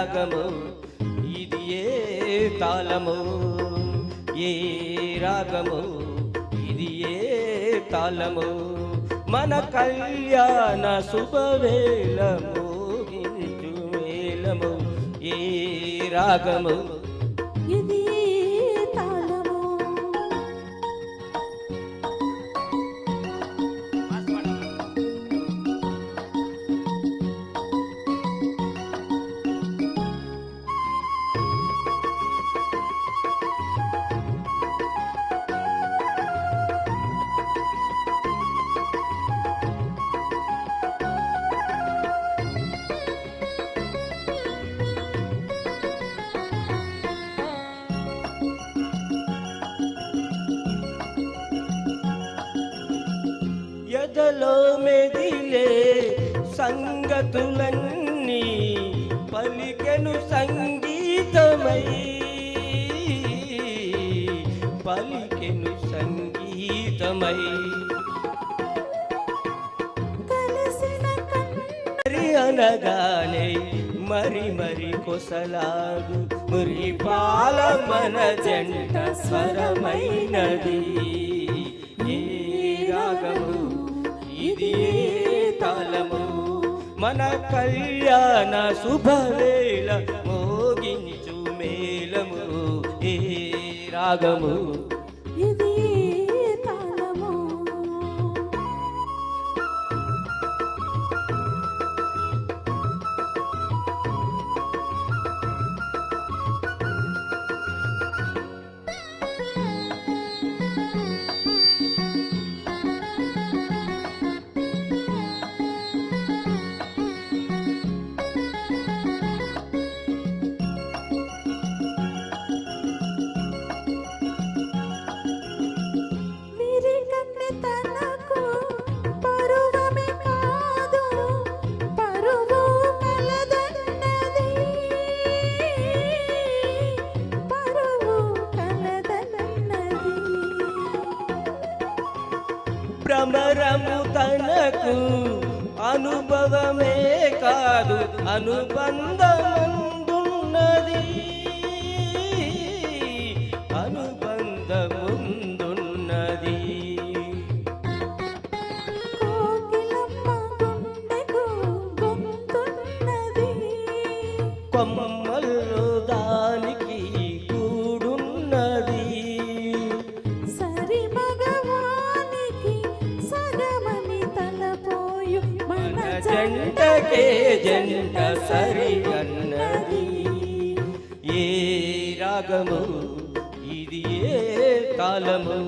రాగము ఇది ఏ తాళము ఏ రాగము ఇది ఏ తాళము మన కళ్యాణ శుభవేళ మోగించు మేళము ఏ రాగము ఇది తాళము ఎదలో మెదిలే సంగతులన్నీ పలికెను సంగీతమై పలికెను సంగీతమై కలిసిన మరి అనగానే మరి మరి కొసలాగు మురి పాల మన జంట స్వరమైనది ఏ రాగము ఇది ఏ తాళము మన కళ్యాణ శుభవేళ మోగించు మేళము ఏ రాగము ఇది తాళము భ్రమరము తనకు అనుభవమే కాదు అనుబంధముందున్నది అనుబంధముందున్నది కొమ్మల్లో దానికి కూడున్నది సరి మగవానికి సగమని తలపోయు మన జంటకే జంట సరి అన్నది ఏ రాగము ఇది ఏ తాళము